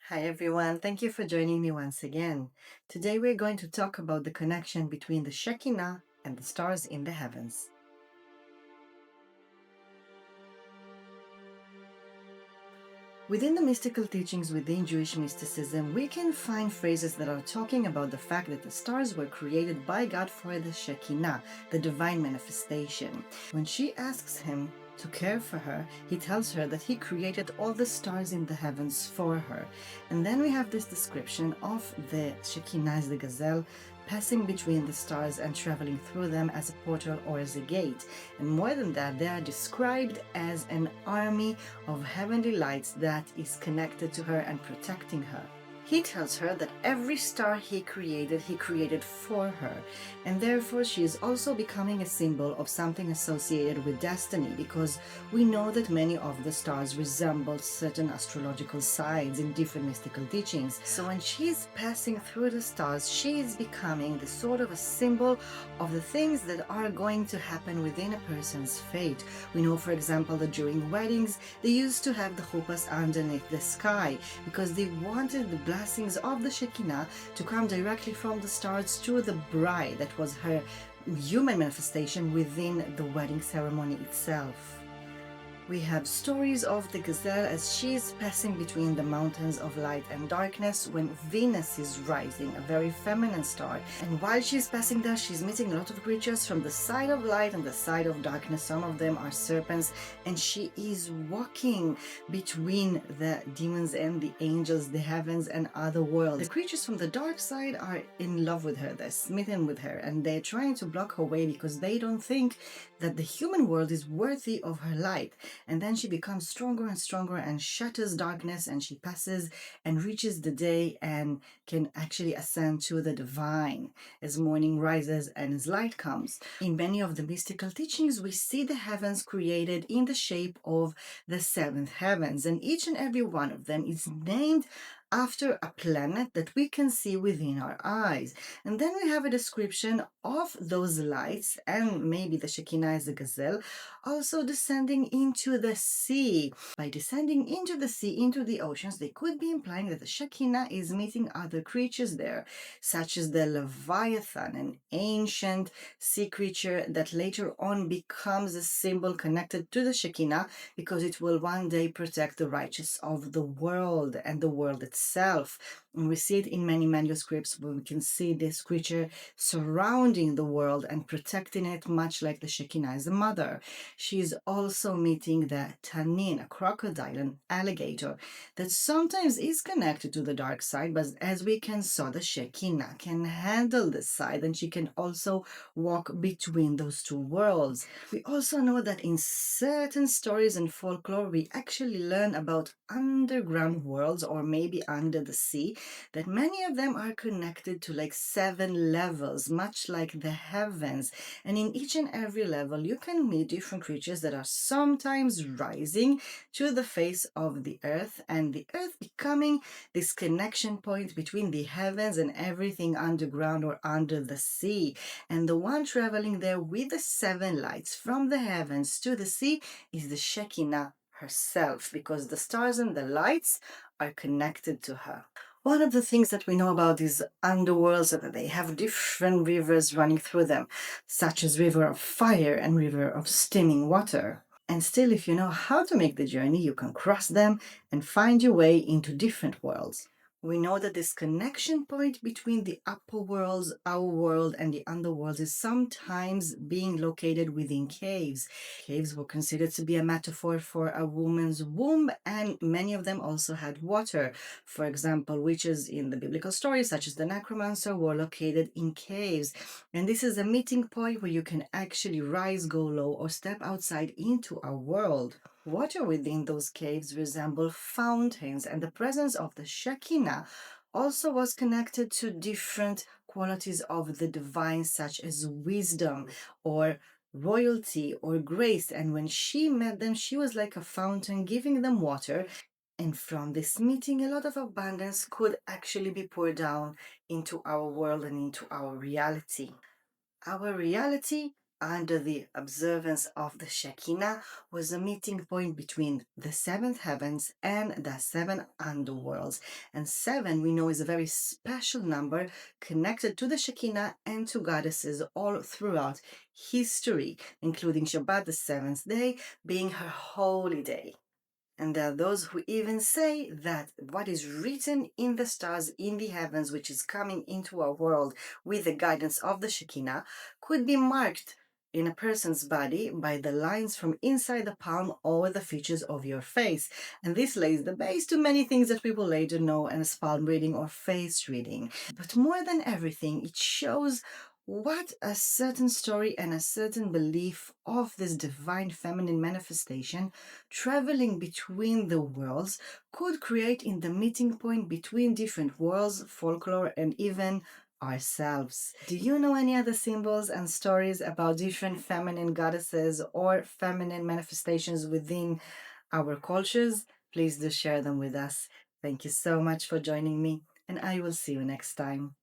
Hi everyone, thank you for joining me once again. Today we're going to talk about the connection between the Shekhinah and the stars in the heavens. Within the mystical teachings within Jewish mysticism, we can find phrases that are talking about the fact that the stars were created by God for the Shekinah, the divine manifestation. When she asks him to care for her, he tells her that he created all the stars in the heavens for her. And then we have this description of the Shekinah as the gazelle passing between the stars and traveling through them as a portal or as a gate. And more than that, they are described as an army of heavenly lights that is connected to her and protecting her. He tells her that every star he created for her, and therefore she is also becoming a symbol of something associated with destiny, because we know that many of the stars resemble certain astrological signs in different mystical teachings. So when she is passing through the stars, she is becoming the sort of a symbol of the things that are going to happen within a person's fate. We know, for example, that during weddings, they used to have the chuppahs underneath the sky because they wanted the blessings of the Shekinah to come directly from the stars to the bride. That was her human manifestation within the wedding ceremony itself. We have stories of the gazelle as she is passing between the mountains of light and darkness when Venus is rising, a very feminine star. And while she's passing there, she's meeting a lot of creatures from the side of light and the side of darkness. Some of them are serpents, and she is walking between the demons and the angels, the heavens and other worlds. The creatures from the dark side are in love with her, they're smitten with her, and they're trying to block her way because they don't think that the human world is worthy of her light. And then she becomes stronger and stronger and shatters darkness, and she passes and reaches the day and can actually ascend to the divine as morning rises and as light comes. In many of the mystical teachings, we see the heavens created in the shape of the seventh heavens, and each and every one of them is named after a planet that we can see within our eyes. And then we have a description of those lights, and maybe the Shekinah as a gazelle, also descending into the sea. By descending into the sea, into the oceans, they could be implying that the Shekinah is meeting other creatures there, such as the Leviathan, an ancient sea creature that later on becomes a symbol connected to the Shekinah because it will one day protect the righteous of the world and the world itself. And we see it in many manuscripts where we can see this creature surrounding the world and protecting it, much like the Shekinah is a mother. She is also meeting the Tanin, a crocodile, an alligator, that sometimes is connected to the dark side, but as we can saw, the Shekinah can handle this side, and she can also walk between those two worlds. We also know that in certain stories and folklore, we actually learn about underground worlds, or maybe under the sea, that many of them are connected to like 7 levels, much like the heavens. And in each and every level, you can meet different creatures that are sometimes rising to the face of the earth, and the earth becoming this connection point between the heavens and everything underground or under the sea. And the one traveling there with the 7 lights from the heavens to the sea is the Shekinah herself, because the stars and the lights are connected to her. One of the things that we know about these underworlds is that they have different rivers running through them, such as river of fire and river of steaming water. And still, if you know how to make the journey, you can cross them and find your way into different worlds. We know that this connection point between the upper worlds, our world, and the underworlds is sometimes being located within caves. Caves were considered to be a metaphor for a woman's womb, and many of them also had water. For example, witches in the biblical stories, such as the necromancer, were located in caves. And this is a meeting point where you can actually rise, go low, or step outside into our world. Water within those caves resemble fountains, and the presence of the Shekinah also was connected to different qualities of the divine, such as wisdom or royalty or grace. And when she met them, she was like a fountain giving them water. And from this meeting, a lot of abundance could actually be poured down into our world and into our reality. Our reality, under the observance of the Shekhinah was a meeting point between the seventh heavens and the seven underworlds. And seven, we know, is a very special number connected to the Shekhinah and to goddesses all throughout history, including Shabbat, the seventh day, being her holy day. And there are those who even say that what is written in the stars in the heavens, which is coming into our world with the guidance of the Shekinah, could be marked in a person's body by the lines from inside the palm or the features of your face. And this lays the base to many things that we will later know as palm reading or face reading. But more than everything, it shows what a certain story and a certain belief of this divine feminine manifestation traveling between the worlds could create in the meeting point between different worlds, folklore, and even ourselves. Do you know any other symbols and stories about different feminine goddesses or feminine manifestations within our cultures? Please do share them with us. Thank you so much for joining me, and I will see you next time.